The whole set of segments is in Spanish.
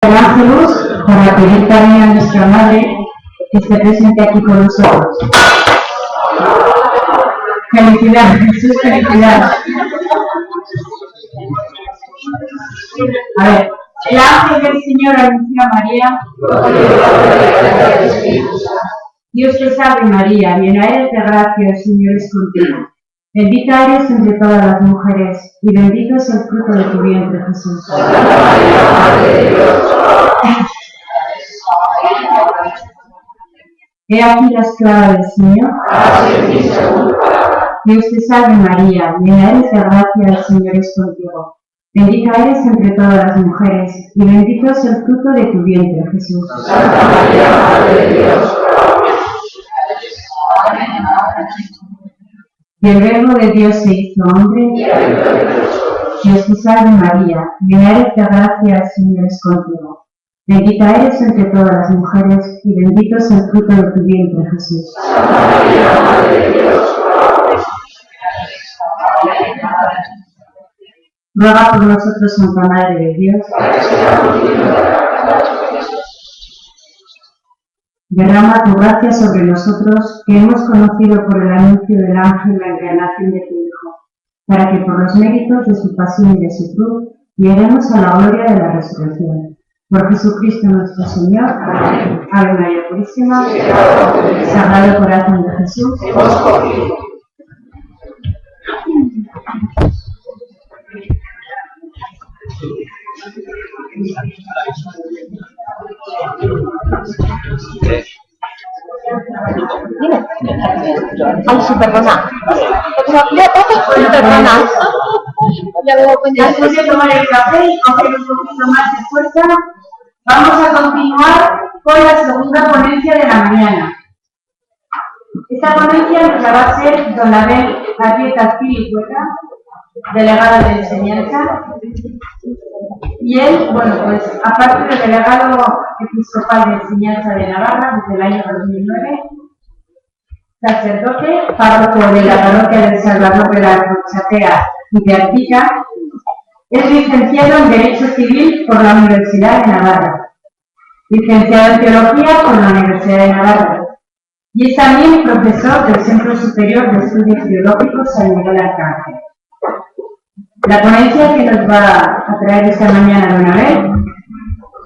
Ángelos para pedir también a nuestra Madre que esté presente aquí con nosotros. Felicidad, Jesús, felicidad. A ver, el ángel del Señor anunció a María. Dios te salve María, llena eres de gracia, el Señor es contigo. Bendita eres entre todas las mujeres, y bendito es el fruto de tu vientre, Jesús. Santa María, Madre de Dios. He aquí la esclava del Señor. Dios te salve María, llena eres de gracia, el Señor es contigo. Bendita eres entre todas las mujeres, y bendito es el fruto de tu vientre, Jesús. Santa María, Madre de Dios. Y el Verbo de Dios se hizo hombre. Dios te salve María, llena eres de gracia, el Señor es contigo. Bendita eres entre todas las mujeres, y bendito es el fruto de tu vientre, Jesús. Santa María, Madre de Dios. Ruega por nosotros, Santa Madre de Dios. Derrama tu gracia sobre nosotros, que hemos conocido por el anuncio del ángel la encarnación de tu Hijo, para que por los méritos de su pasión y de su cruz lleguemos a la gloria de la resurrección. Por Jesucristo nuestro Señor. Amén. Ave María Purísima, Sagrado Corazón de Jesús. Ay, sí, perdona. Perdona. Después de tomar el café y coger un poquito más de fuerza, vamos a continuar con la segunda ponencia de la mañana. Esta ponencia nos la va a hacer don Abel Arrieta Filicueta, delegado de enseñanza. Y él, bueno, pues aparte de delegado episcopal de enseñanza de Navarra desde el año 2009, sacerdote, párroco de la parroquia del Salvador de la Corchatea y de Artica, es licenciado en Derecho Civil por la Universidad de Navarra, licenciado en Teología por la Universidad de Navarra, y es también profesor del Centro Superior de Estudios Teológicos San Miguel Arcángel. La ponencia que nos va a traer esta mañana don Abel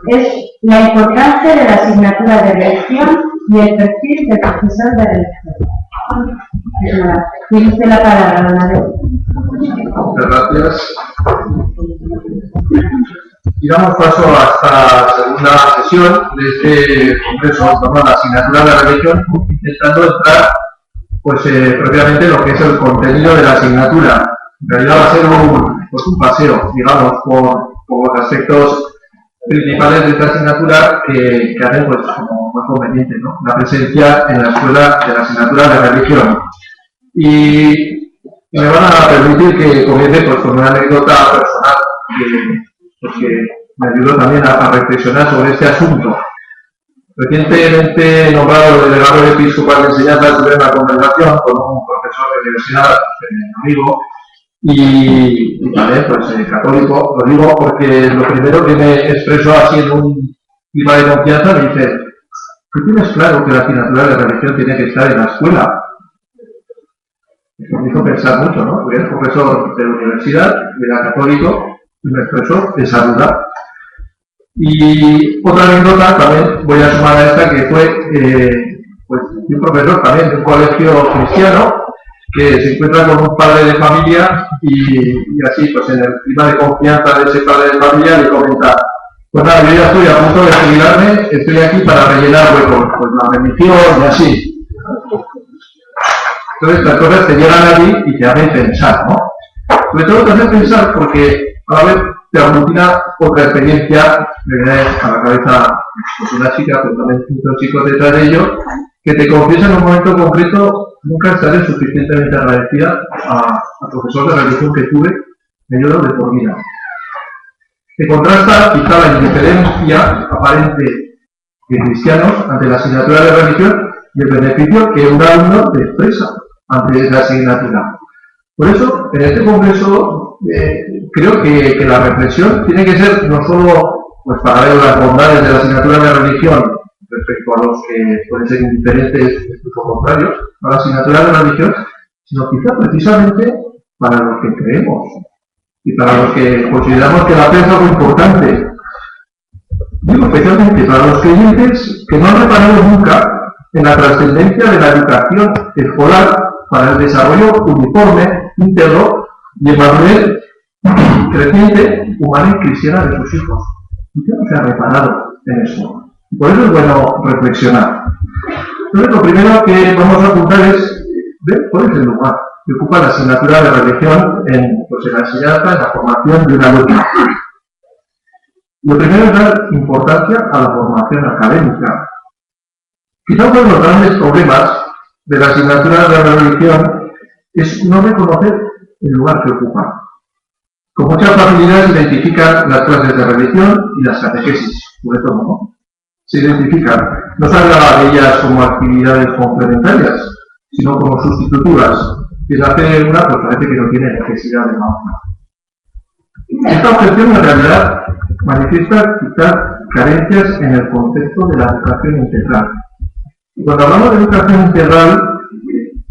es la importancia de la asignatura de religión y el perfil del profesor de religión. Tiene usted la palabra, don Abel. Muchas gracias. Y damos paso a esta segunda sesión de este congreso en torno a la asignatura de religión, intentando entrar pues, propiamente lo que es el contenido de la asignatura. En realidad va a ser un paseo, digamos, por los aspectos principales de esta asignatura que hacen pues, como más conveniente, ¿no? La presencia en la escuela de la asignatura de religión. Y me van a permitir que comience pues, con una anécdota personal que me ayudó también a reflexionar sobre este asunto. Recientemente nombrado delegado episcopal de enseñanza, tuve una conversación con un profesor de universidad, amigo, y también pues católico. Lo digo porque lo primero que me expresó así en un clima de confianza me dice: ¿tú tienes claro que la asignatura de religión tiene que estar en la escuela? Eso me hizo pensar mucho, ¿no? Porque era profesor de la universidad, era católico, y me expresó esa duda. Y otra anécdota también voy a sumar a esta, que fue pues, un profesor también de un colegio cristiano, que se encuentra con un padre de familia y así, pues en el clima de confianza de ese padre de familia, le comenta: pues nada, yo ya estoy a punto de jubilarme, estoy aquí para rellenar huecos, pues la bendición y así. Entonces las cosas te llegan allí y te hacen pensar, ¿no? Sobre todo te hacen pensar porque a la vez te aglutina otra experiencia. Me viene a la cabeza pues, una chica, pues también muchos chicos detrás de ello, que te confiesa en un momento concreto: nunca estaré suficientemente agradecida al profesor de religión que tuve, me ayudó de por vida. Se contrasta quizá la indiferencia aparente de cristianos ante la asignatura de religión y el beneficio que un alumno te expresa ante esa asignatura. Por eso, en este congreso, creo que la reflexión tiene que ser no solo pues para ver las bondades de la asignatura de religión respecto a los que pueden ser indiferentes o contrarios a la asignatura de religión, sino quizá precisamente para los que creemos y para los que consideramos que la fe es algo importante. Digo especialmente para los creyentes que no han reparado nunca en la trascendencia de la educación escolar para el desarrollo uniforme, íntegro y en madurez creciente, humana y cristiana de sus hijos. ¿Y qué no se ha reparado en eso? Por eso es bueno reflexionar. Entonces, lo primero que vamos a apuntar es ver cuál es el lugar que ocupa la asignatura de religión en la enseñanza, en la formación de un alumno. Lo primero es dar importancia a la formación académica. Quizá uno de los grandes problemas de la asignatura de la religión es no reconocer el lugar que ocupa. Con mucha facilidad se identifican las clases de religión y las catequesis, sobre todo, ¿no? Se identifican. No se habla de ellas como actividades complementarias, sino como sustitutivas. Si se hace una, pues parece que no tiene necesidad de la otra. Esta objeción en realidad manifiesta quizás carencias en el concepto de la educación integral. Y cuando hablamos de educación integral,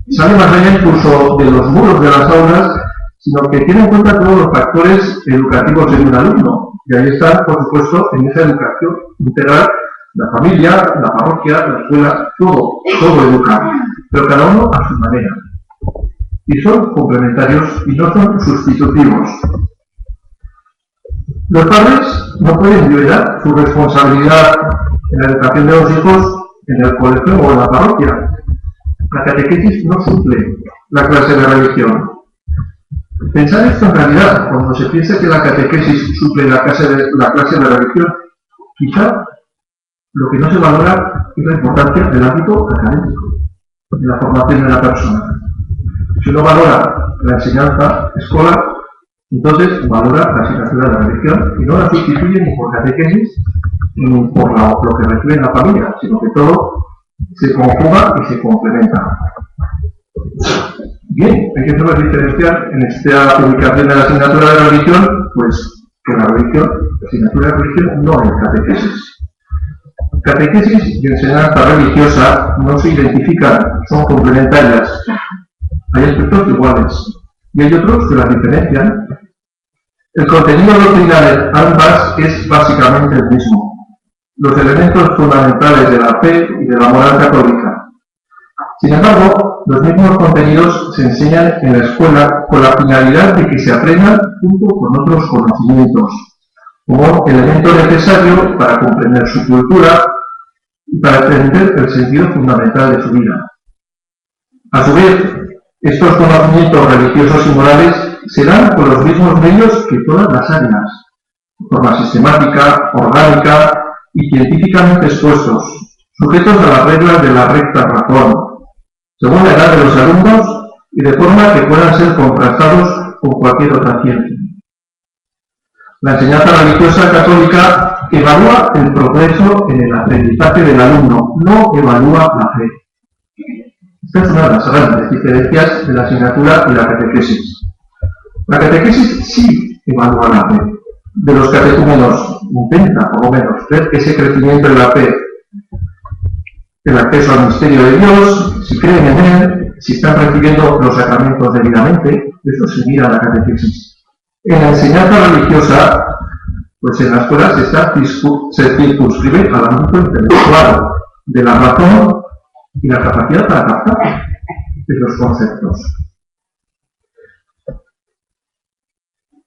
sale más allá incluso de los muros de las aulas, sino que tiene en cuenta todos los factores educativos de un alumno. Y ahí está, por supuesto, en esa educación integral, la familia, la parroquia, la escuela, todo educa, pero cada uno a su manera. Y son complementarios y no son sustitutivos. Los padres no pueden liberar su responsabilidad en la educación de los hijos en el colegio o en la parroquia. La catequesis no suple la clase de religión. Pensar esto en realidad, cuando se piensa que la catequesis suple la clase de religión, quizá lo que no se valora es la importancia del ámbito académico, de la formación de la persona. Si uno valora la enseñanza escolar, entonces valora la asignatura de la religión y no la sustituye ni por catequesis ni por lo que recibe en la familia, sino que todo se conjuga y se complementa. Bien, hay que saber diferenciar en esta ubicación de la asignatura de religión, pues que la asignatura de religión no es catequesis. Catequesis y enseñanza religiosa no se identifican, son complementarias. Hay aspectos iguales y hay otros que las diferencian. El contenido doctrinal de ambas es básicamente el mismo. Los elementos fundamentales de la fe y de la moral católica. Sin embargo, los mismos contenidos se enseñan en la escuela con la finalidad de que se aprendan junto con otros conocimientos, como elemento necesario para comprender su cultura y para entender el sentido fundamental de su vida. A su vez, estos conocimientos religiosos y morales se dan con los mismos medios que todas las áreas, de forma sistemática, orgánica y científicamente expuestos, sujetos a las reglas de la recta razón, según la edad de los alumnos y de forma que puedan ser contrastados con cualquier otra ciencia. La enseñanza religiosa católica evalúa el progreso en el aprendizaje del alumno, no evalúa la fe. Esta es una de las grandes diferencias de la asignatura y la catequesis. La catequesis sí evalúa la fe. De los catecúmenos intenta, por lo menos, ver ese crecimiento en la fe, el acceso al misterio de Dios, si creen en Él, si están recibiendo los sacramentos debidamente, eso se mira la catequesis. En la enseñanza religiosa, pues en la escuela se circunscribe al ámbito intelectual de la razón y la capacidad para captar esos conceptos.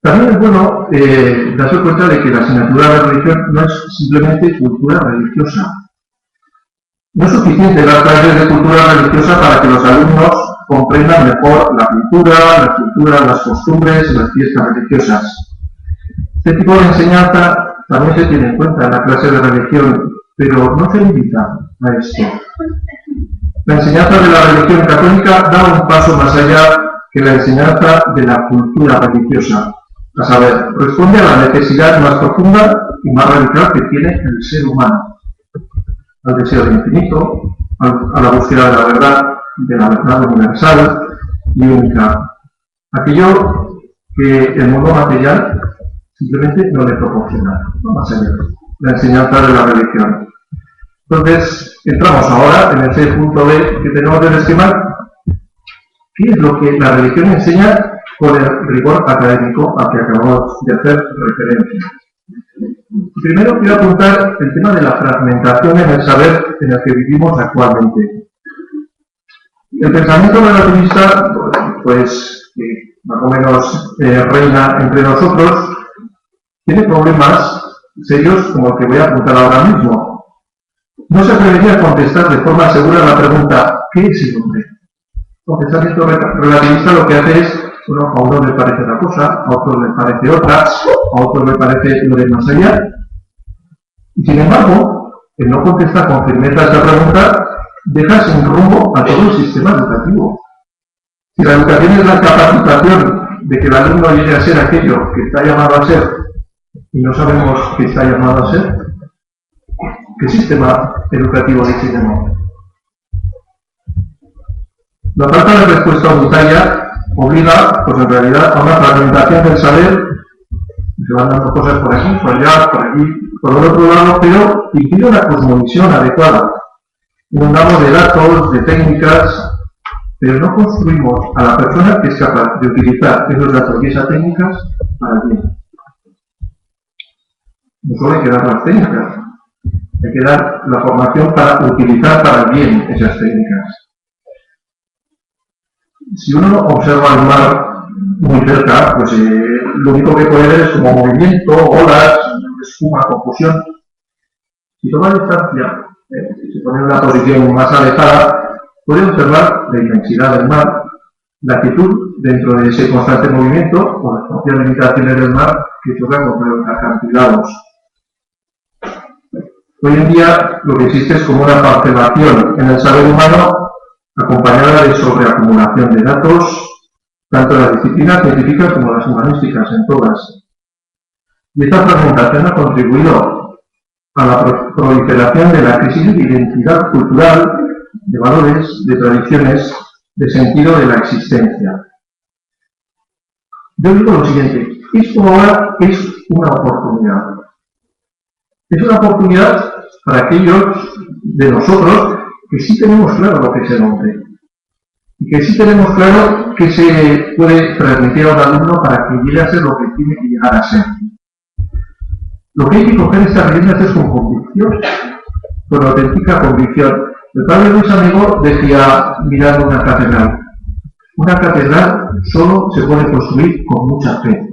También es bueno darse cuenta de que la asignatura de religión no es simplemente cultura religiosa. No es suficiente dar clases de cultura religiosa para que los alumnos comprendan mejor la cultura, las costumbres y las fiestas religiosas. Este tipo de enseñanza también se tiene en cuenta en la clase de religión, pero no se limita a esto. La enseñanza de la religión católica da un paso más allá que la enseñanza de la cultura religiosa. A saber, responde a la necesidad más profunda y más radical que tiene el ser humano, al deseo de infinito, a la búsqueda de la verdad universal y única. Aquello que el mundo material simplemente no le proporciona, no más allá. la enseñanza de la religión. Entonces, entramos ahora en ese punto B que tenemos del esquema. ¿Qué es lo que la religión enseña con el rigor académico al que acabamos de hacer referencia? Primero quiero apuntar el tema de la fragmentación en el saber en el que vivimos actualmente. El pensamiento relativista, pues, que más o menos reina entre nosotros, tiene problemas serios como el que voy a apuntar ahora mismo. No se atrevería a contestar de forma segura la pregunta ¿qué es el hombre? El pensamiento relativista lo que hace es, bueno, a uno le parece una cosa, a otro le parece otra, a otro le parece lo de más allá. Y sin embargo, el no contestar con firmeza esta pregunta deja sin rumbo a todo el sistema educativo. Si la educación es la capacitación de que el alumno llegue a ser aquello que está llamado a ser y no sabemos qué está llamado a ser, ¿qué sistema educativo diseñamos? La falta de respuesta unitaria obliga, pues en realidad, a una fragmentación del saber. Se van dando cosas por aquí, por allá, por aquí, por el otro lado, pero impide una cosmovisión adecuada. Inundamos de datos, de técnicas, pero no construimos a la persona que es capaz de utilizar esos datos y esas técnicas para el bien. No solo hay que dar las técnicas, hay que dar la formación para utilizar para el bien esas técnicas. Si uno observa el mar muy cerca, pues lo único que puede ver es como movimiento, olas, espuma, confusión. Si toma distancia, si se pone en una posición más alejada, puede observar la inmensidad del mar, la quietud dentro de ese constante movimiento o las propias limitaciones del mar que chocan contra los acantilados. Hoy en día lo que existe es como una parcelación en el saber humano acompañada de sobreacumulación de datos, tanto en las disciplinas científicas como las humanísticas, en todas. Y esta fragmentación ha contribuido a la proliferación de la crisis de identidad cultural, de valores, de tradiciones, de sentido de la existencia. Yo digo lo siguiente, esto ahora es una oportunidad. Es una oportunidad para aquellos de nosotros que sí tenemos claro lo que es el hombre y que sí tenemos claro que se puede transmitir a un alumno para que llegue a ser lo que tiene que llegar a ser. Lo que hay que coger estas riendas es con convicción, con auténtica convicción. El padre Luis Amigo decía, mirando una catedral solo se puede construir con mucha fe.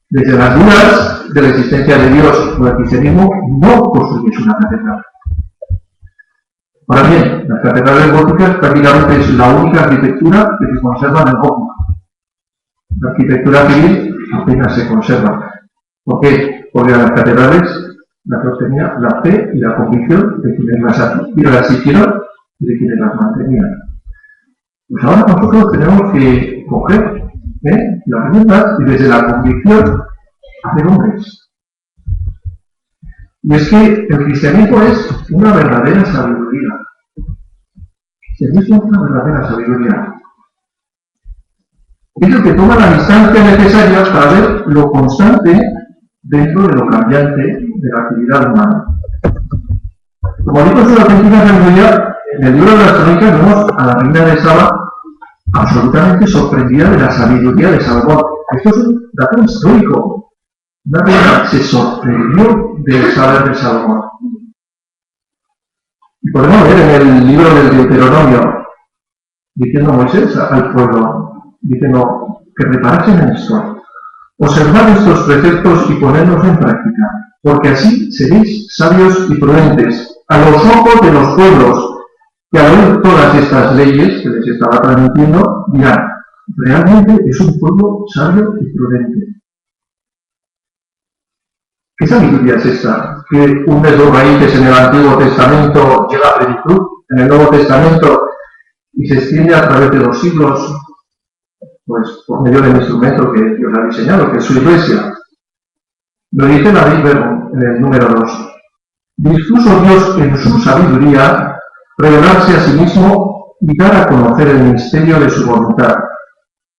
Desde las dudas de la existencia de Dios o del cristianismo, no construyes una catedral. Ahora bien, las catedrales góticas prácticamente es la única arquitectura que se conserva en el gótico. La arquitectura civil apenas se conserva. ¿Por qué? Porque a las catedrales las sostenía la fe y la convicción de quienes las hicieron y de quienes las mantenían. Pues ahora nosotros tenemos que coger las herramientas y desde la convicción hacer hombres. Y es que el cristianismo es una verdadera sabiduría. El cristianismo es una verdadera sabiduría. Es el que toma la distancia necesaria para ver lo constante dentro de lo cambiante de la actividad humana. Como digo, es una auténtica sabiduría. En el libro de las Crónicas vemos a la reina de Saba absolutamente sorprendida de la sabiduría de Salomón. Esto es un dato histórico. Una reina se sorprendió del saber de Salomón. Y podemos ver en el libro del Deuteronomio, diciendo a Moisés al pueblo, diciendo que reparasen en esto, observad estos preceptos y ponedlos en práctica, porque así seréis sabios y prudentes a los ojos de los pueblos, que al oír todas estas leyes que les estaba transmitiendo, dirán, realmente es un pueblo sabio y prudente. ¿Qué sabiduría es esta? Que hunde sus raíces en el Antiguo Testamento, llega a plenitud en el Nuevo Testamento y se extiende a través de los siglos, pues por medio del instrumento que Dios ha diseñado, que es su Iglesia. Lo dice David Verbo en el número 2. Dispuso Dios en su sabiduría revelarse a sí mismo y dar a conocer el misterio de su voluntad,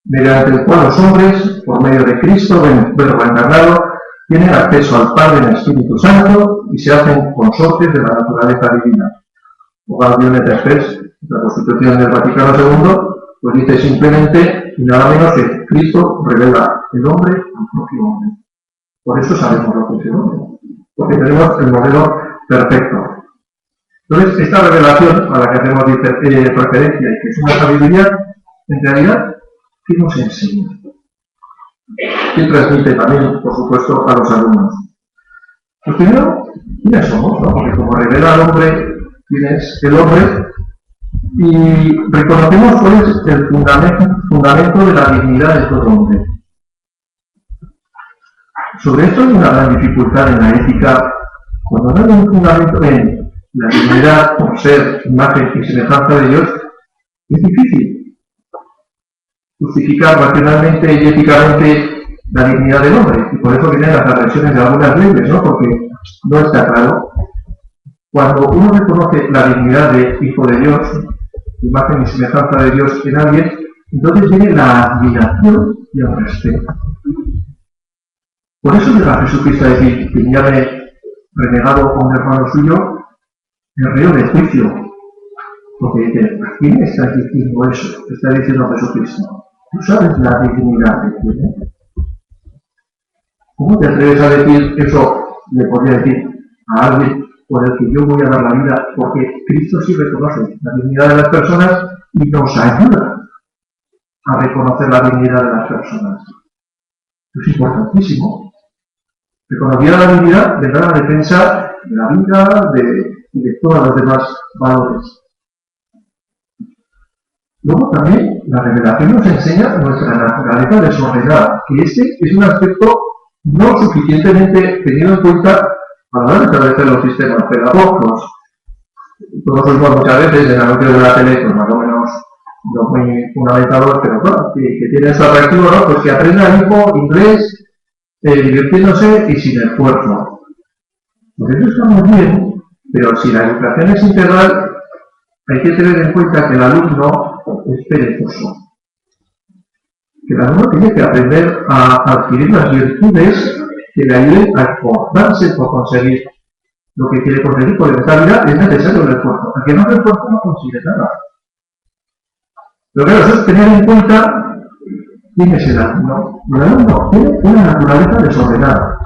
mediante el cual los hombres, por medio de Cristo, Verbo encarnado, tienen acceso al Padre en el Espíritu Santo y se hacen consortes de la naturaleza divina. O Gaudium et Spes, la Constitución del Vaticano II, pues dice simplemente y nada menos que Cristo revela el hombre al propio hombre. Por eso sabemos lo que es el hombre, porque tenemos el modelo perfecto. Entonces, esta revelación a la que hacemos referencia y que es una sabiduría, en realidad, ¿qué nos enseña? ¿Qué transmite también, por supuesto, a los alumnos? Pues primero, ¿quiénes somos? ¿No? Porque como revela al hombre quién es el hombre, y reconocemos cuál es el fundamento de la dignidad de todo hombre. Sobre esto hay una gran dificultad en la ética. Cuando no hay un fundamento en la dignidad por ser imagen y semejanza de Dios, es difícil justificar racionalmente y éticamente la dignidad del hombre. Y por eso vienen las agresiones de algunas leyes, ¿no? Porque no está claro. Cuando uno reconoce la dignidad de hijo de Dios, imagen y semejanza de Dios en alguien, entonces viene la admiración y el respeto. Por eso llega Jesucristo a decir que ya me renegado a un hermano suyo, el reo de juicio. Porque dice, ¿a quién estás diciendo eso? Está diciendo Jesucristo. ¿Tú sabes la dignidad que tiene? ¿Cómo te atreves a decir eso? Le podría decir a alguien por el que yo voy a dar la vida, porque Cristo sí reconoce la dignidad de las personas y nos ayuda a reconocer la dignidad de las personas. Es importantísimo. Reconocer la dignidad vendrá a la defensa de la vida y de todos los demás valores. Luego también la revelación nos enseña nuestra naturaleza desordenada, que este es un aspecto no suficientemente tenido en cuenta a la hora de establecer los sistemas pedagógicos. Todos oímos muchas veces en anuncios de la tele, pues más o menos no muy fundamentador, pero claro, que tiene su atractivo, ¿no? Pues que aprenda el hijo inglés divirtiéndose y sin esfuerzo. Pues eso está muy bien, pero si la educación es integral, hay que tener en cuenta que el alumno es perezoso. Que el alumno tiene que aprender a adquirir las virtudes que le ayuden a esforzarse por conseguir lo que quiere conseguir, porque en esta vida es necesario el esfuerzo. El que no hace esfuerzo no consigue nada. Pero claro, eso es tener en cuenta quién es el alumno. El alumno tiene una naturaleza desordenada.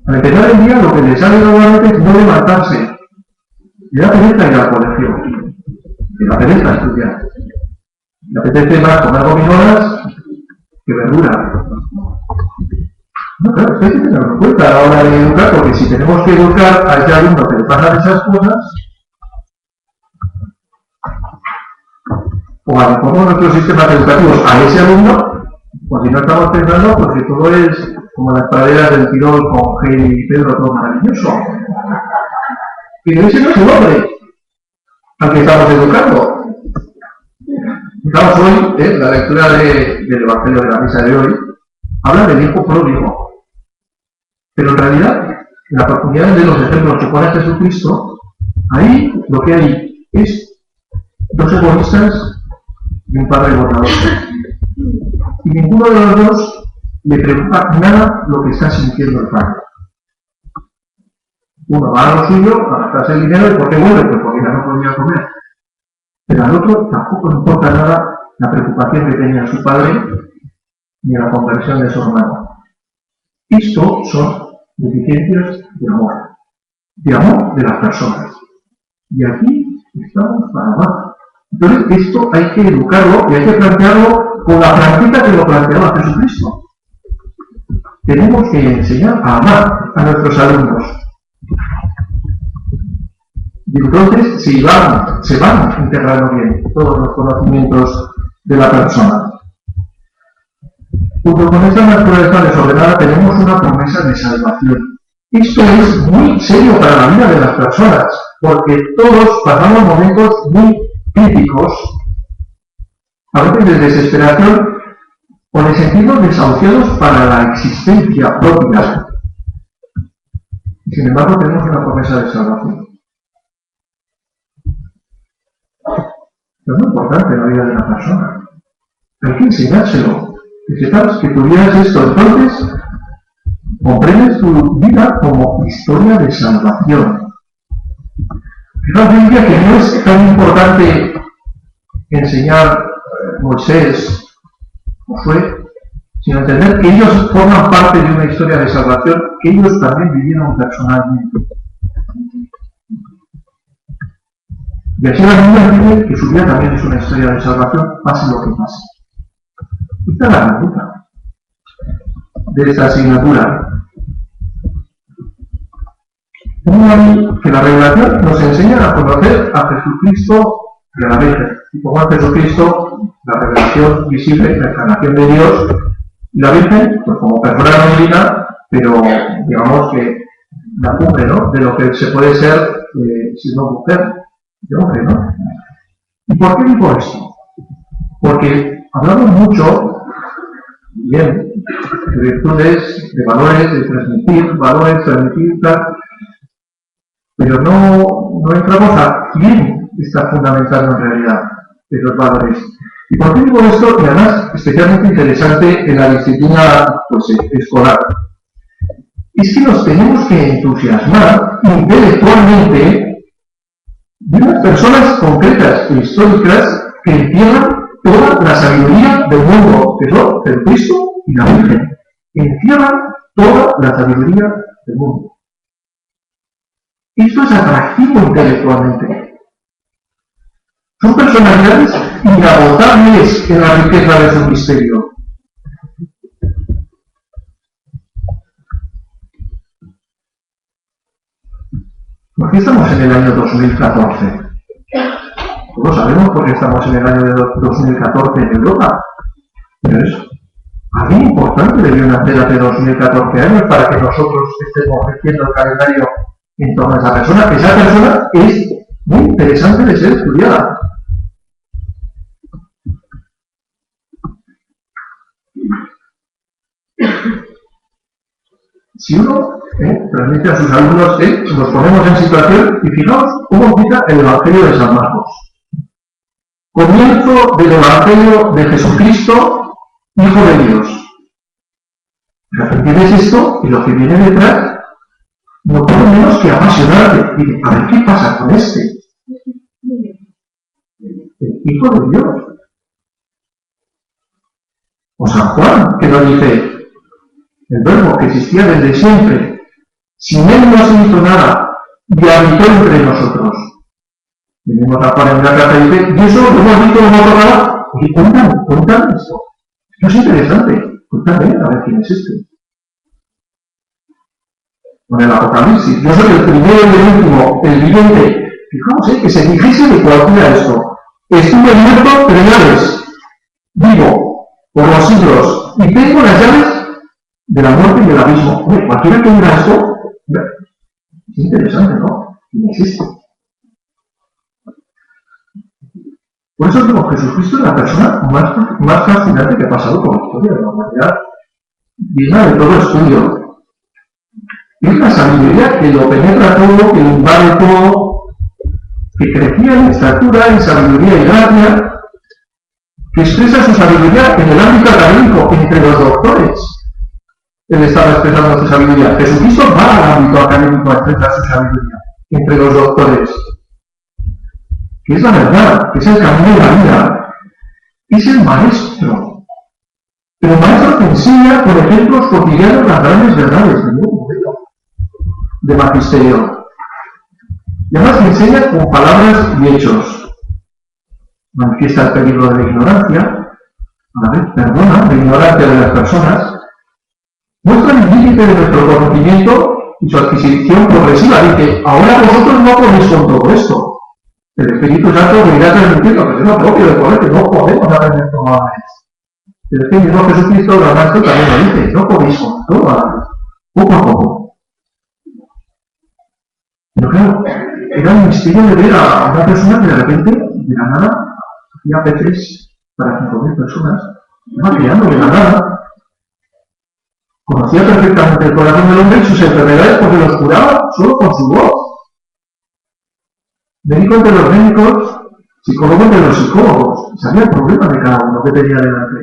Al empezar el día, lo que le sale normalmente es no levantarse. Le da pereza ir al colegio. Le da pereza estudiar. Le apetece más comer gominolas que verdura. No, claro, esto hay que tenerlo en cuenta a la hora de educar, porque si tenemos que educar a ese alumno que le pasan esas cosas, o adaptamos nuestros sistemas educativos a ese alumno, pues si no estamos pensando, pues que todo es como las praderas del Tirol con Heidi y Pedro, todo maravilloso. Pero ese no es el hombre al que estamos educando. Estamos hoy, la lectura del Evangelio de la misa de hoy, habla del hijo pródigo. Pero en realidad, en la profundidad de los ejemplos que pone Jesucristo, ahí lo que hay es dos egoístas y un padre bondadoso. Y ninguno de los dos le preocupa nada lo que está sintiendo el padre. Uno va a lo suyo, a gastarse el dinero, ¿y por qué vuelve? Pues porque ya no podía comer. Pero al otro tampoco le importa nada la preocupación que tenía su padre ni la conversión de su hermano. Esto son deficiencias de amor de las personas. Y aquí estamos para amar. Entonces, esto hay que educarlo y hay que plantearlo con la práctica que lo planteaba Jesucristo. Tenemos que enseñar a amar a nuestros alumnos. Y entonces se van integrando bien todos los conocimientos de la persona. Junto con esta naturaleza desordenada tenemos una promesa de salvación. Esto es muy serio para la vida de las personas, porque todos pasamos momentos muy críticos, a veces de desesperación o de sentirnos desahuciados para la existencia propia. Y sin embargo tenemos una promesa de salvación. Es muy importante en la vida de una persona. Hay que enseñárselo. Que sepas que tuvieras esto, entonces comprende su vida como historia de salvación. Fijaos, yo diría que no es tan importante enseñar Moisés, Josué, sino entender que ellos forman parte de una historia de salvación que ellos también vivieron personalmente. Y así la Biblia dice que su vida también es una historia de salvación, pase lo que pase. Esta es la pregunta de esta asignatura. Que la revelación nos enseña a conocer a Jesucristo de la Virgen. Y como a Jesucristo, la revelación visible, la encarnación de Dios, y la Virgen, pues como persona no divina, pero digamos que la cumbre, ¿no?, de lo que se puede ser siendo mujer, de hombre, ¿no? ¿Y por qué digo esto? Porque hablamos mucho, bien, de virtudes, de valores, de transmitir valores, transmitir tal, pero no entramos a quién está fundamentando en realidad esos valores. ¿Y por qué digo esto? Y además, especialmente interesante en la disciplina escolar. Es que nos tenemos que entusiasmar intelectualmente de unas personas concretas e históricas que encierran toda la sabiduría del mundo, que son el Cristo y la Virgen. Encierran toda la sabiduría del mundo. Esto es atractivo intelectualmente. Son personalidades inagotables en la riqueza de su misterio. ¿Por qué estamos en el año 2014? Todos sabemos por qué estamos en el año 2014 en Europa. Pero es algo importante debió nacer hace 2014 años para que nosotros estemos haciendo el calendario en torno a esa persona. Esa persona es muy interesante de ser estudiada. Si uno transmite a sus alumnos, nos ponemos en situación y fijaos cómo empieza el Evangelio de San Marcos. Comienzo del Evangelio de Jesucristo, Hijo de Dios. O sea, entiendes esto y lo que viene detrás no puedo menos que apasionarte. Y a ver qué pasa con este. El Hijo de Dios. O San Juan, que nos dice, el verbo que existía desde siempre, sin él no se hizo nada, y habitó entre nosotros. Venimos a Juan en la carta y dice, y eso lo hemos visto en otro lado. Oye, cuéntame esto. Esto es interesante. Cuéntame, a ver quién es este. Con el Apocalipsis, yo soy el primero y el último, el viviente. Fijaos, que se dijese de cualquiera esto. Estuve muerto 3 veces, vivo por los siglos, y tengo las llaves de la muerte y del abismo. Hombre, cualquiera que diga esto, es interesante, ¿no? ¿Quién es este? Por eso digo, Jesucristo es la persona más fascinante que ha pasado por la historia de la humanidad, digna de todo estudio. Es la sabiduría que lo penetra todo, que lo invade todo, que crecía en estatura, en sabiduría y gracia, que expresa su sabiduría en el ámbito académico, entre los doctores. Él estaba expresando su sabiduría. Jesucristo va al ámbito académico a expresar su sabiduría, entre los doctores. Que es la verdad, que es el camino de la vida. Es el maestro. Pero el maestro te enseña con ejemplos cotidianos las grandes verdades del mundo de magisterio. Y además te enseña con palabras y hechos. Manifiesta el peligro de la ignorancia, a la vez perdona la ignorancia de las personas, muestra el límite de nuestro conocimiento y su adquisición progresiva. Dice, ahora vosotros no podéis con todo esto. El Espíritu Santo me irá transmitiendo, que es lo propio de poder, que no podemos aprender todo a la vez. Pero es que el mismo Jesucristo, el maestro, también lo dice, no podéis con todo a la vez, poco a poco. Pero claro, era un misterio de ver a una persona que de repente, de la nada, hacía peces para 5.000 personas, iba creando de la nada. Conocía perfectamente el corazón del hombre y sus enfermedades porque los curaba solo con su voz. Médico entre los médicos, psicólogo entre los psicólogos. Sabía el problema de cada uno que tenía delante.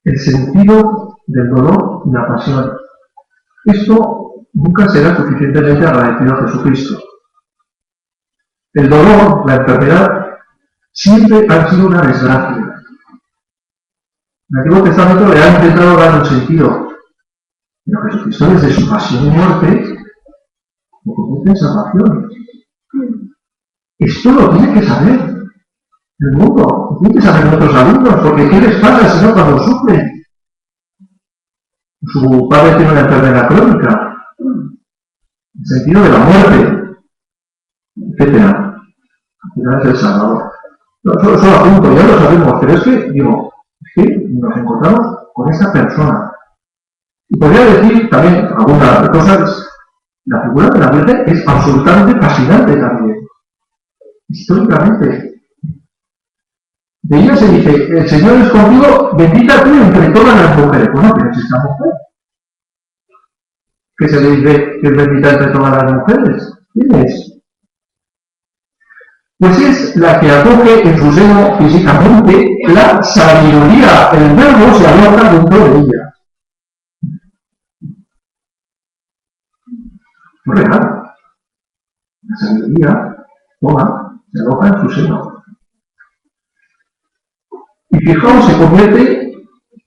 el sentido del dolor y la pasión. Esto nunca será suficientemente agradecido a Jesucristo. El dolor, la enfermedad, siempre han sido una desgracia. El Antiguo Testamento le ha intentado dar un sentido, pero Jesucristo desde su pasión y muerte lo convierte en salvación. Esto lo tiene que saber el mundo, lo tiene que saber nuestros alumnos, porque ¿qué les pasa si no cuando sufren? Su padre tiene una enfermedad crónica, el sentido de la muerte, etc. Al final es el Salvador. No, solo apunto, ya lo sabemos, pero es que, digo, nos encontramos con esta persona. Y podría decir también algunas cosas, la figura de la Virgen es absolutamente fascinante también. Históricamente. De ella se dice, el Señor es contigo, bendita tú entre todas las mujeres. Bueno, pero es esta mujer. ¿Qué se le dice que es bendita entre todas las mujeres? ¿Quién es? Pues es la que acoge en su seno físicamente la sabiduría. El verbo se aloja dentro de ella. No es real. La sabiduría se aloja en su seno. Y fijaos, se convierte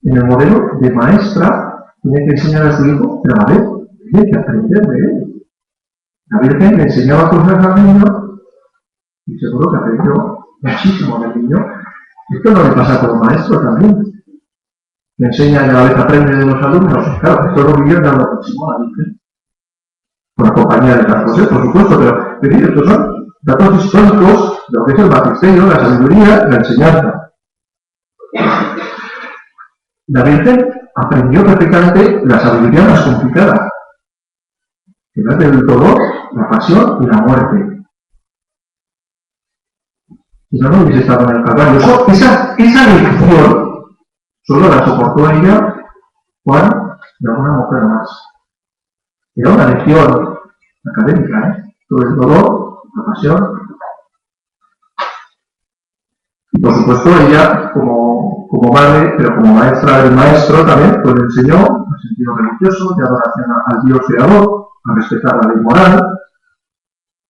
en el modelo de maestra. Tiene que enseñar a su hijo, pero a ver, tiene que aprender de él. La Virgen le enseñaba cosas al niño y seguro que aprendió muchísimo del niño. Esto no le pasa con un maestro también. Le enseña y a la vez aprende de los alumnos. Claro, esto lo vivió en lo próximo a la Virgen. Con la compañía de San José, por supuesto, pero estos son datos históricos de lo que es el magisterio, la sabiduría, la enseñanza. La Virgen aprendió perfectamente la sabiduría más complicada, que es del dolor, la pasión y la muerte. Si no, no hubiese estado en el Calvario. Esa lección solo la soportó ella, Juan, y alguna mujer más. Era una lección académica, sobre el dolor, la pasión. Y por supuesto ella, como madre, pero como maestra del maestro también, pues le enseñó el sentido religioso, de adoración al Dios creador, a respetar la ley moral,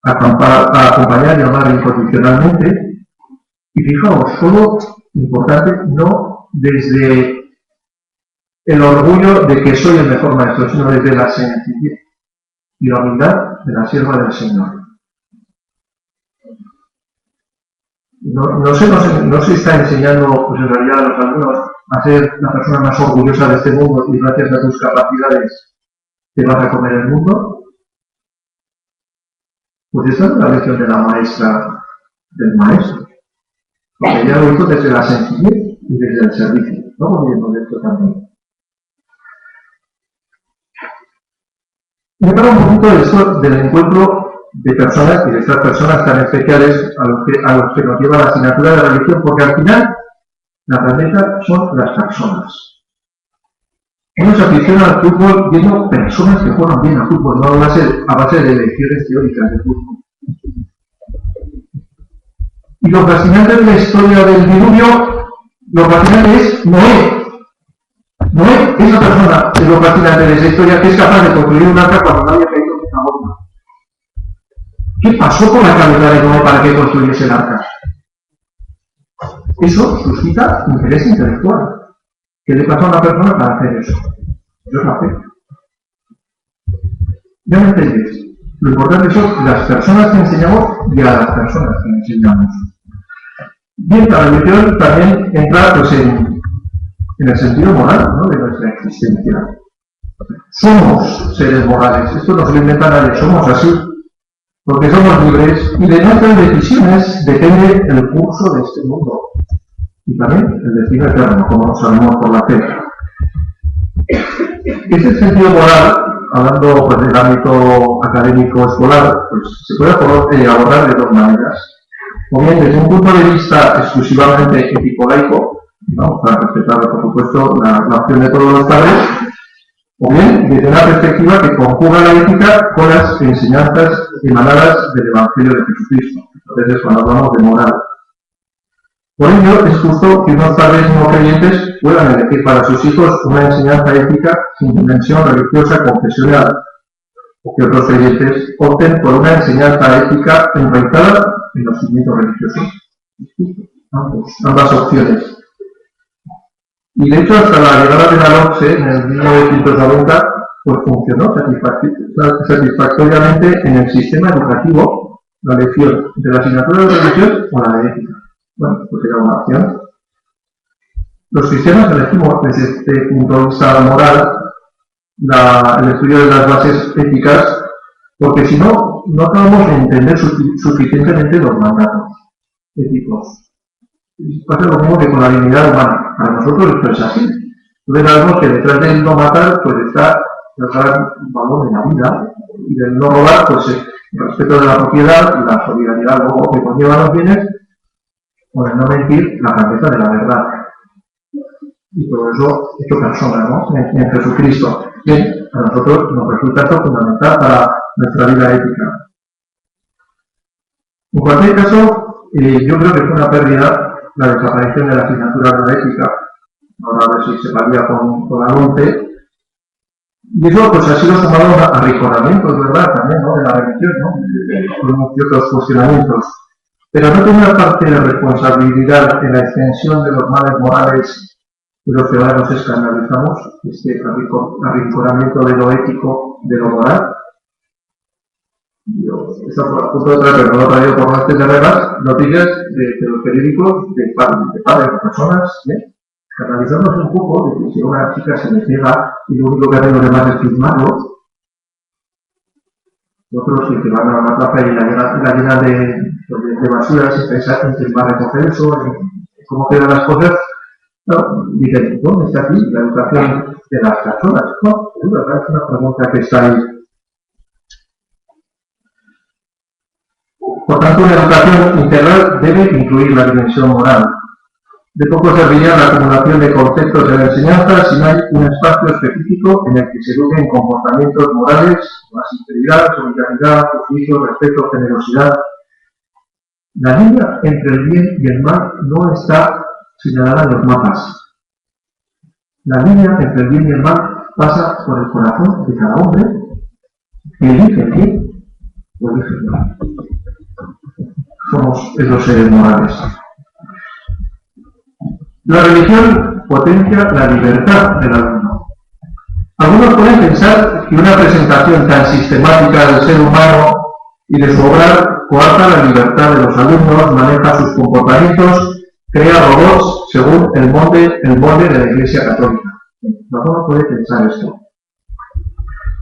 a acompañar y amar incondicionalmente. Y fijaos, todo importante, no desde el orgullo de que soy el mejor maestro, sino desde la sencillez y la humildad de la sierva del Señor. No se está enseñando, pues en realidad, a los alumnos a ser la persona más orgullosa de este mundo y gracias a tus capacidades te vas a comer el mundo. Pues esta es la lección de la maestra del maestro. Porque ella lo hizo desde la sencillez y desde el servicio. Vamos viendo de esto también. Me para un poquito de esto del encuentro de personas y de estas personas tan especiales a los que nos lleva la asignatura de la religión, porque al final la grandeza son las personas. Uno se aficiona al fútbol viendo personas que juegan bien al fútbol, no a base de lecciones teóricas de fútbol. Y lo fascinante de la historia del diluvio, lo fascinante es Noé. Noé, esa persona, es lo fascinante de esa historia, que es capaz de construir un arca cuando no había caído una bomba. ¿Qué pasó con la cabeza de Noé para que construyese el arca? Eso suscita interés intelectual. ¿Qué le pasó a una persona para hacer eso? Eso es la fe. Ya me entendéis. Lo importante son las personas que enseñamos y a las personas que enseñamos. Bien, la religión también entra pues, en el sentido moral, ¿no?, de nuestra existencia. Somos seres morales. Esto no se lo inventa nadie, somos así. Porque somos libres y de nuestras decisiones depende el curso de este mundo. Y también el destino eterno, como lo sabemos por la fe. Ese sentido moral, hablando pues, del ámbito académico escolar, pues, se puede abordar de dos maneras. O bien desde un punto de vista exclusivamente ético-laico, ¿no?, para respetar, por supuesto, la opción de todos los padres, o bien desde una perspectiva que conjuga la ética con las enseñanzas emanadas del Evangelio de Jesucristo. Entonces es cuando hablamos de moral. Por ello, es justo que unos padres no creyentes puedan elegir para sus hijos una enseñanza ética sin dimensión religiosa confesional, o que otros creyentes opten por una enseñanza ética enraizada en los cimientos religiosos. Ambas opciones. Y de hecho, hasta la llegada de la LOMSE en el 1990, pues funcionó satisfactoriamente en el sistema educativo la elección de la asignatura de religión o la de ética. Bueno, pues era una opción. Los cristianos elegimos desde este punto de vista moral el estudio de las bases éticas, porque si no, no acabamos de entender suficientemente los mandatos éticos. Pasa lo mismo que con la dignidad humana. Para nosotros esto es así. Entonces sabemos que detrás del no matar pues está el gran valor de la vida, y del no robar pues el respeto de la propiedad, la solidaridad luego que conlleva los bienes, o el no mentir, la grandeza de la verdad. Y todo eso hecho persona, ¿no? En Jesucristo. Que a nosotros nos resulta esto fundamental para nuestra vida ética. En cualquier caso, yo creo que fue una pérdida la desaparición de la asignatura de la ética. Ahora a ver si se varía con la LOMCE. Y eso pues ha sido sumado a arrinconamientos, ¿verdad? También, ¿no? De la religión, ¿no? Y otros cuestionamientos. Pero no tiene una parte de responsabilidad en la extensión de los males morales que los ciudadanos escandalizamos, este arrinconamiento de lo ético, de lo moral. Esto por punto de traer, pero no lo traigo por más de reglas, noticias de los periódicos de padres, de personas, escandalizarnos un poco de que si una chica se le pega y lo único que hacen los demás es firmarlo, otros que van a una plaza y la llenan de basuras y pensar en quién va a recoger eso, en cómo quedan las cosas. No, dicen, ¿dónde está aquí la educación de las personas? No, es verdad, es una pregunta que está ahí. Por tanto, una educación integral debe incluir la dimensión moral. De poco serviría la acumulación de conceptos de la enseñanza si no hay un espacio específico en el que se eduquen comportamientos morales, como la sinceridad, solidaridad, juicio, respeto, generosidad. La línea entre el bien y el mal no está señalada en los mapas. La línea entre el bien y el mal pasa por el corazón de cada hombre que elige el bien o elige el mal. Somos esos seres morales. La religión potencia la libertad del alumno. Algunos pueden pensar que una presentación tan sistemática del ser humano y de su obra coarta la libertad de los alumnos, maneja sus comportamientos, crea robots según el molde de la Iglesia Católica. Algunos pueden pensar esto.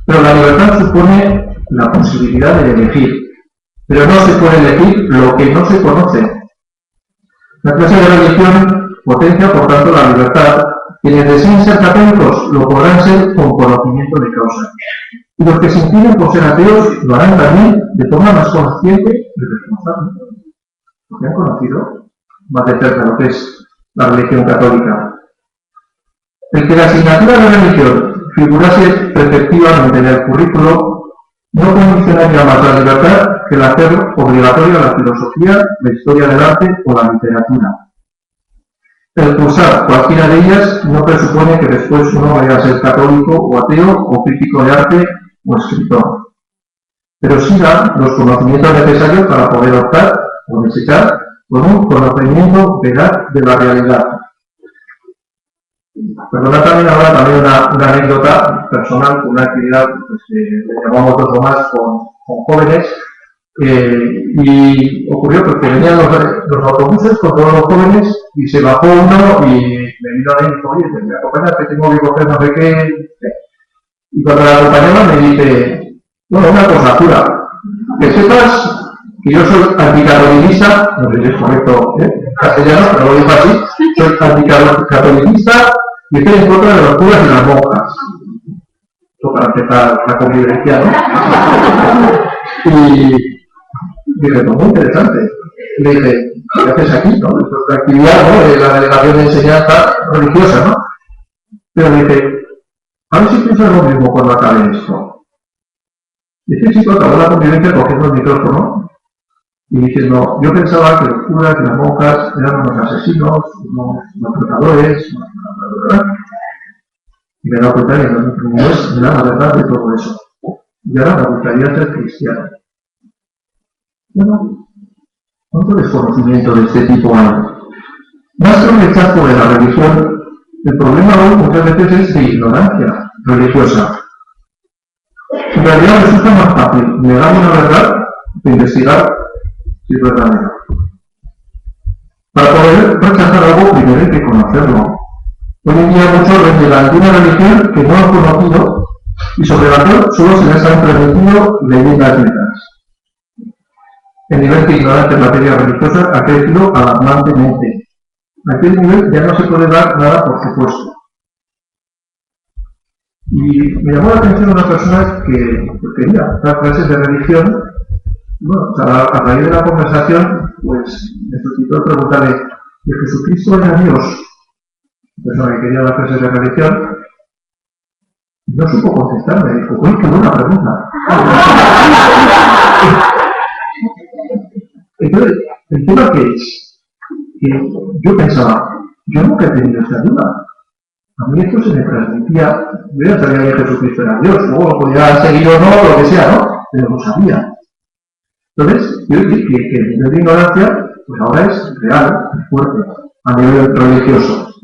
Pero la libertad supone la posibilidad de elegir. Pero no se puede elegir lo que no se conoce. La clase de religión potencia, por tanto, la libertad. Quienes deseen ser católicos lo podrán ser con conocimiento de causa. Y los que se inclinen por ser ateos lo harán también de forma más consciente y responsable. Porque han conocido más de cerca lo que es la religión católica. El que la asignatura de religión figurase preceptivamente en el currículo no condicionaría más la libertad que el hacer obligatoria la filosofía, la historia del arte o la literatura. El cursar cualquiera de ellas no presupone que después uno vaya a ser católico o ateo o crítico de arte o escritor. Pero sí da los conocimientos necesarios para poder optar o desechar con un conocimiento veraz de la realidad. Perdona también ahora también una anécdota personal, una actividad pues, que le llamamos dos o más con jóvenes, y ocurrió pues, que venían los autobuses con todos los jóvenes y se bajó uno y me vino a mí y dijo, oye, me acompañas que tengo que coger no sé qué. Y cuando la acompañaba me dice, bueno, una cosa, Jura, que sepas que yo soy anticatolicista, no sé si es correcto castellano, pero lo digo así, soy anticatolicista y estoy en contra de los curas y las monjas. Esto para empezar la convivencia, ¿no? Y dije, pues muy interesante. Y le dije, ¿qué haces aquí, no? Esto es la actividad, ¿no? De la delegación de enseñanza religiosa, ¿no? Pero le dije, a ver si piensas lo mismo cuando acabe esto. Y este chico acabó la convivencia cogiendo el micrófono y diciendo, yo pensaba que los curas, que las monjas eran unos asesinos, unos maltratadores, y me he dado cuenta que no es nada verdad de todo eso. Y ahora me gustaría ser cristiano. Bueno, ¿cuánto desconocimiento de este tipo hay? Más que un rechazo de la religión, el problema hoy muchas veces es de ignorancia religiosa. En realidad resulta más fácil negar una verdad que investigar si es verdadera. Para poder rechazar algo primero hay que conocerlo. Hoy en día muchos reniegan de una religión que no han conocido y sobre la cual solo se les han transmitido leyendas viejas. El nivel de ignorancia en materia religiosa ha crecido alarmantemente. A aquel nivel ya no se puede dar nada por supuesto. Y me llamó la atención una persona que quería dar clases de religión. Bueno, a raíz de la conversación, pues me suscitó preguntarle, ¿que Jesucristo era Dios? La persona que quería dar clases de religión no supo contestarme. Dijo, uy, qué buena pregunta. Entonces, el tema que es, que yo pensaba, yo nunca he tenido esta duda. A mí esto se me transmitía, yo ya sabía que Jesucristo era Dios, luego lo podía seguir o no, lo que sea, ¿no? Pero lo sabía. Entonces, yo dije que el nivel de ignorancia, pues ahora es real, es fuerte, a nivel religioso.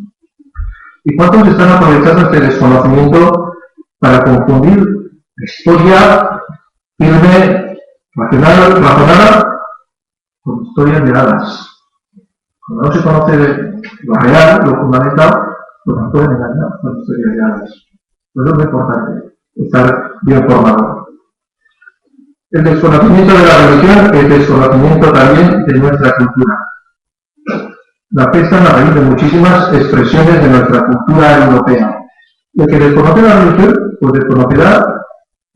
¿Y cuántos están aprovechando este desconocimiento para confundir la historia firme, razonada, con historias de hadas? Cuando no se conoce lo real, lo fundamental, pues nos pueden engañar con historias de hadas. Pues es muy importante estar bien formado. El desconocimiento de la religión es desconocimiento también de nuestra cultura. La fe está en la raíz de muchísimas expresiones de nuestra cultura europea. El que desconoce la religión, pues desconocerá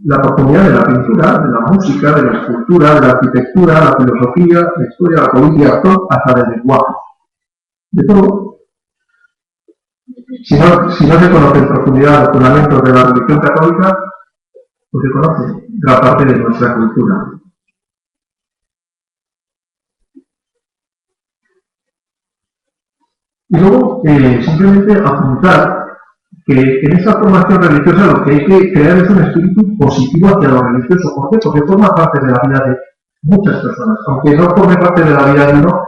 la profundidad de la pintura, de la música, de la escultura, de la arquitectura, la filosofía, la historia, la política, todo, hasta del lenguaje. De todo. Si no se conoce en profundidad los fundamentos de la religión católica, pues se conoce gran parte de nuestra cultura. Y luego, simplemente apuntar que en esta formación religiosa lo que hay que crear es un espíritu positivo hacia lo religioso. ¿Por qué? Porque forma parte de la vida de muchas personas. Aunque no forme parte de la vida de uno,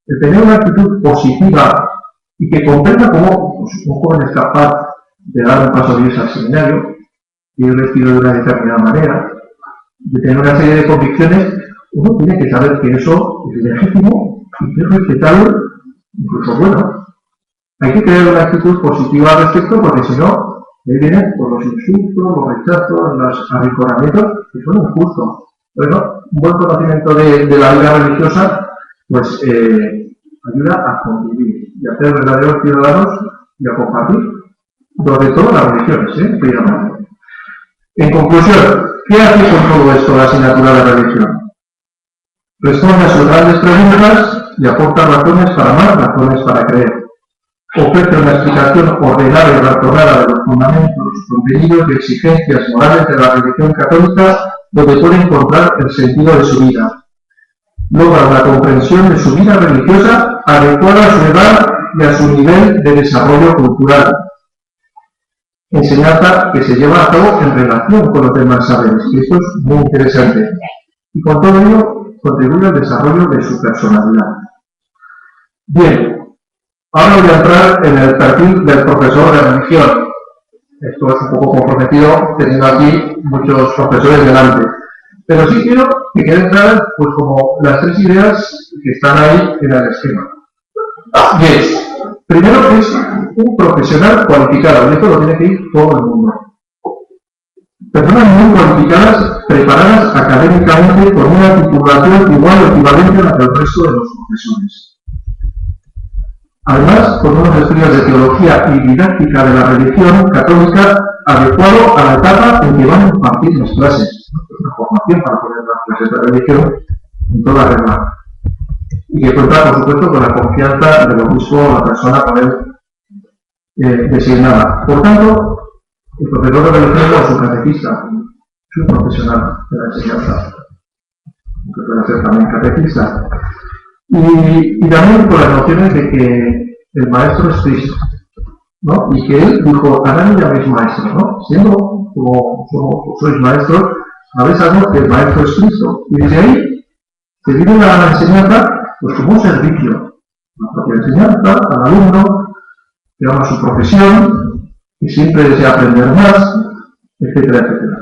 el tener una actitud positiva y que comprenda cómo pues, un joven es capaz de dar un paso de irse al seminario, de ir vestido de una determinada manera, de tener una serie de convicciones, uno tiene que saber que eso es legítimo y que es respetable, incluso bueno. Hay que crear una actitud positiva al respecto porque si no, ahí vienen por los insultos, los rechazos, los arrinconamientos que son injustos. Bueno, un buen conocimiento de la vida religiosa pues ayuda a convivir y a ser verdaderos ciudadanos y a compartir, sobre todo las religiones, primeramente. En conclusión, ¿qué hace con todo esto la asignatura de religión? Responde a sus grandes preguntas y aporta razones para amar, razones para creer. Ofrece una explicación ordenada y razonada de los fundamentos, contenidos y exigencias morales de la religión católica, donde puede encontrar el sentido de su vida. Logra una comprensión de su vida religiosa adecuada a su edad y a su nivel de desarrollo cultural. Enseñanza que se lleva a cabo en relación con los demás saberes, y esto es muy interesante. Y con todo ello contribuye al desarrollo de su personalidad. Bien. Ahora voy a entrar en el perfil del profesor de religión. Esto es un poco comprometido, teniendo aquí muchos profesores delante. Pero sí quiero que queden claras pues, como las tres ideas que están ahí en el esquema. Y es, primero que es un profesional cualificado, y esto lo tiene que ir todo el mundo. Personas muy cualificadas, preparadas académicamente con una titulación igual o equivalente a la del resto de los profesores. Además, con unos estudios de teología y didáctica de la religión católica adecuado a la etapa en que van a impartir las clases. Una formación para poner las clases de religión en toda regla. Y que cuenta, por supuesto, con la confianza del obispo o la persona por él designada. Por tanto, el profesor de religión o su catequista es un profesional de la enseñanza. que puede ser también catequista. Y también por las nociones de que el maestro es Cristo, ¿no? Y que él dijo, a nadie llaméis maestro, ¿no? Siendo como sois maestros, habéis sabido que el maestro es Cristo. Y desde ahí se vive la enseñanza pues como un servicio. La propia enseñanza al alumno, que ama su profesión, y siempre desea aprender más, etcétera, etcétera.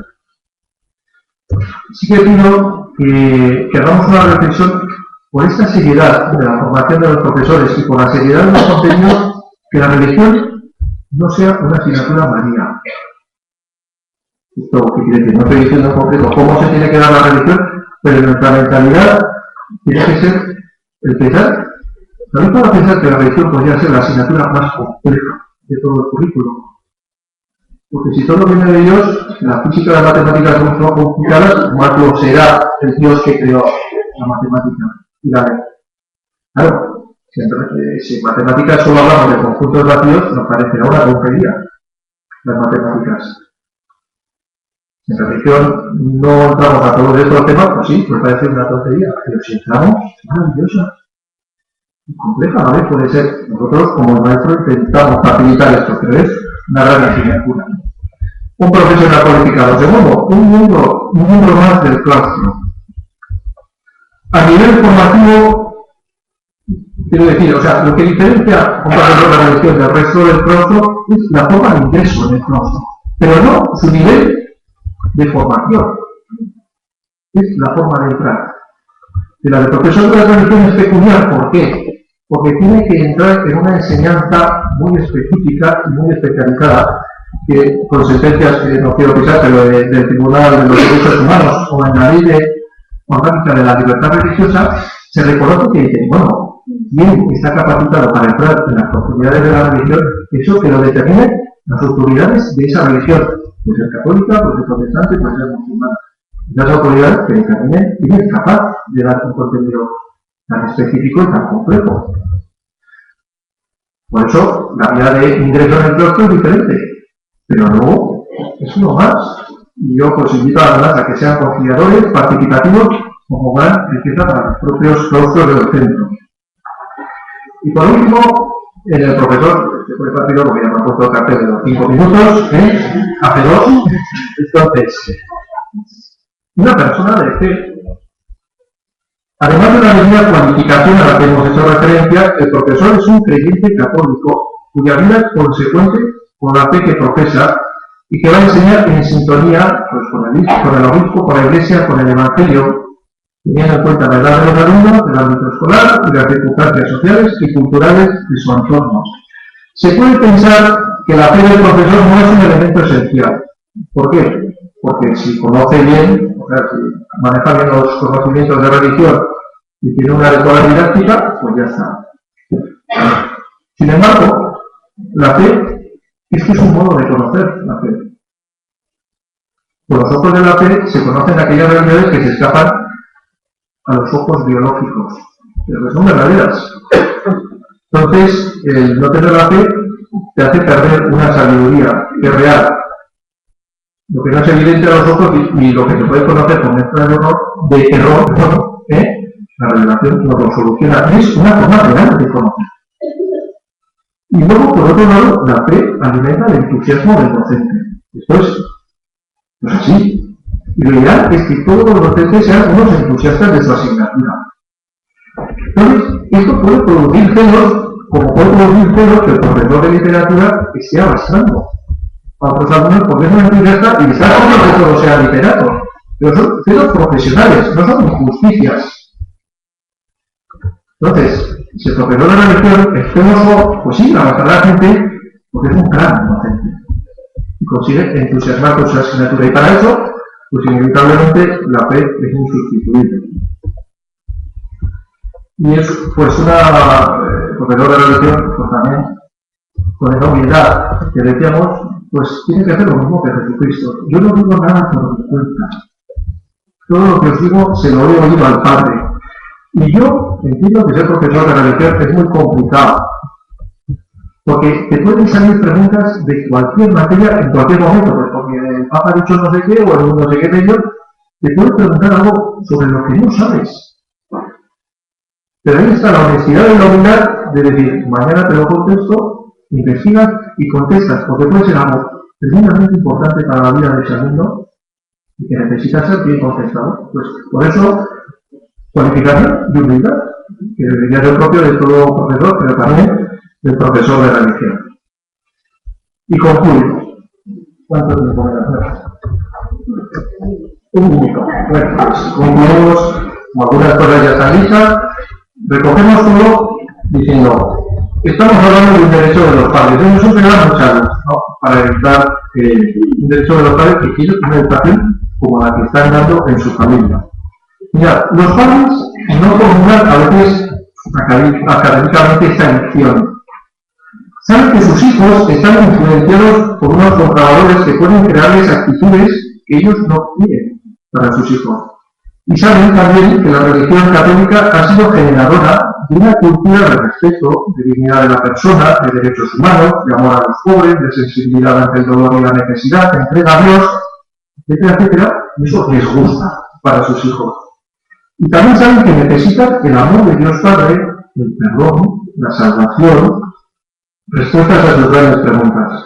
Sí que pido que hagamos una reflexión por esta seriedad de la formación de los profesores y por la seriedad de los contenidos, que la religión no sea una asignatura manía. ¿Esto qué quiere decir? No estoy diciendo en concreto cómo se tiene que dar la religión, pero nuestra mentalidad tiene que ser el pensar. También para pensar que la religión podría ser la asignatura más compleja de todo el currículum. Porque si todo viene de Dios, la física y las matemáticas son complicadas, más lo será el Dios que creó la matemática y la ley. Claro, si en matemáticas solo hablamos de conjuntos vacíos, nos parecerá una tontería las matemáticas. En religión no entramos a todos estos temas, pues sí, nos parece una tontería, pero si entramos, es maravillosa. Compleja, ¿vale? Puede ser. Nosotros, como maestro, intentamos facilitar esto, pero es una gran asignatura. Un profesional cualificado. Segundo, un miembro más del claustro. A nivel formativo, quiero decir, o sea, lo que diferencia un profesor de religión del resto del claustro es la forma de ingreso en el claustro, pero no su nivel de formación. Es la forma de entrar. Y la del profesor de la religión es peculiar, ¿por qué? Porque tiene que entrar en una enseñanza muy específica y muy especializada, que con sentencias que no quiero pisar, pero del Tribunal de los Derechos Humanos o en la Ley Orgánica de la Libertad Religiosa, se reconoce que dice, bueno, ¿quién está capacitado para entrar en las profundidades de la religión? Eso que lo determinen las autoridades de esa religión, puede ser católica, puede ser protestante, puede ser musulmana. Las autoridades que determinen quién es capaz de dar un contenido tan específico y tan complejo. Por eso, la vía de ingreso en el claustro es diferente, pero luego es uno más. Y yo pues invito a la a que sean conciliadores, participativos, como gran riqueza para los propios claustros de los centros. Y por último, el profesor, que fue partido porque ya me ha puesto el cartel de los 5 minutos, hace 2, entonces, una persona de fe. Además de la debida cualificación a la que hemos hecho referencia, el profesor es un creyente católico cuya vida es consecuente con la fe que profesa y que va a enseñar en sintonía pues, con el obispo, con la iglesia, con el evangelio, teniendo en cuenta la edad de los alumnos, el ámbito escolar y las circunstancias sociales y culturales de su entorno. Se puede pensar que la fe del profesor no es un elemento esencial. ¿Por qué? Porque si conoce bien, o sea, si maneja bien los conocimientos de religión y tiene una adecuada didáctica, pues ya está. Sin embargo, la fe es que es un modo de conocer la fe. Por los ojos de la fe se conocen aquellas realidades que se escapan a los ojos biológicos, pero que son verdaderas. Entonces, el no tener la fe te hace perder una sabiduría que es real. Lo que no es evidente a los ojos y lo que se puede conocer con mezcla de error, la revelación nos lo soluciona. Es una forma real de conocer. Y luego, por otro lado, la fe alimenta el entusiasmo del docente. Esto es así. Y lo ideal es que todos los docentes sean unos entusiastas de su asignatura. Entonces, esto puede producir celos, como puede producir celos que el profesor de literatura esté arrastrando a otros alumnos porque es un entusiasta y está haciendo que todo sea literato. Pero son celos profesionales, no son injusticias. Entonces, si el profesor de religión es celoso, pues sí, arrastrará a la gente porque es un gran docente y consigue entusiasmar con su asignatura. Y para eso, pues inevitablemente la fe es insustituible. Y es pues una profesor de religión pues también con esa humildad que decíamos, pues tiene que hacer lo mismo que Jesucristo. Yo no digo nada por mi cuenta. Todo lo que os digo se lo he oído al Padre. Y yo entiendo que ser profesor de religión es muy complicado. Porque te pueden salir preguntas de cualquier materia en cualquier momento, pues porque el Papa ha dicho no sé qué o el no sé qué de ello, te puedo preguntar algo sobre lo que no sabes. Pero ahí está la honestidad y la humildad de decir, mañana te lo contesto, investigas y contestas, porque puede ser algo tremendamente importante para la vida de ese alumno y que necesitas ser bien contestado. Pues por eso, cualificación y humildad, que debería ser propio de todo profesor, pero también del profesor de religión. Y concluyo. ¿Cuánto tiempo me da? Un minuto. Bueno, pues concluimos, algunas cosas ya están listas. Recogemos todo diciendo, estamos hablando de un derecho de los padres. Eso se da muchas veces, ¿no? Para evitar un derecho de los padres que quieren una educación como la que están dando en su familia. Mira, los padres no formulan a veces académicamente esta elección. Saben que sus hijos están influenciados por unos controladores que pueden crearles actitudes que ellos no quieren para sus hijos. Y saben también que la religión católica ha sido generadora de una cultura de respeto, de dignidad de la persona, de derechos humanos, de amor a los pobres, de sensibilidad ante el dolor y la necesidad, de entrega a Dios, etcétera, etcétera. Y eso les gusta para sus hijos. Y también saben que necesitan el amor de Dios Padre, el perdón, la salvación, respuestas a sus grandes preguntas.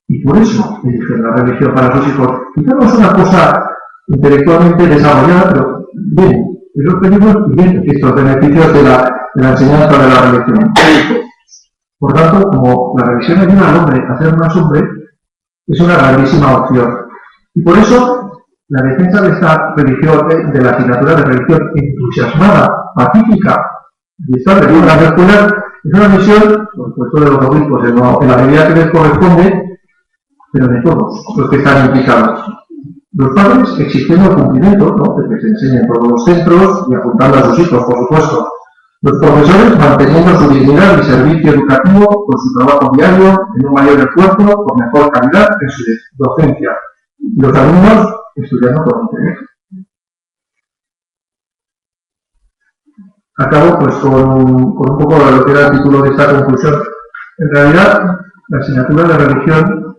Y por eso eligen la religión para sus hijos. Quizá no es una cosa intelectualmente desarrollada, pero bien, esos peligros y bien estos beneficios de la enseñanza de la religión. Por tanto, como la religión ayuda al hombre a ser más hombre, es una grandísima opción. Y por eso, la defensa de esta religión, de la asignatura de religión entusiasmada, pacífica y estable en las escuelas, es una misión, por supuesto, de los obispos en la medida que les corresponde, pero de todos los que están implicados. Los padres exigiendo el cumplimiento, ¿no?, de que se enseñe en todos los centros y apuntando a sus hijos, por supuesto. Los profesores manteniendo su dignidad y servicio educativo con su trabajo diario en un mayor esfuerzo, con mejor calidad en su docencia. Y los alumnos estudiando con interés. Acabo pues con un poco de lo que era el título de esta conclusión. En realidad, la asignatura de religión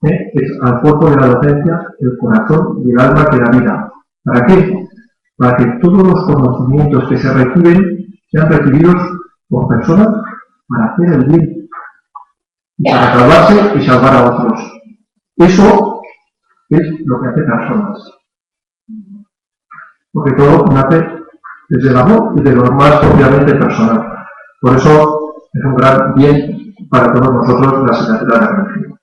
es al cuerpo de la docencia, el corazón y el alma que da vida. ¿Para qué? Para que todos los conocimientos que se reciben sean recibidos por personas para hacer el bien y para salvarse y salvar a otros. Eso es lo que hace personas. Porque todo nace desde el amor y de lo más propiamente personal. Por eso es un gran bien para todos nosotros la asignatura de religión.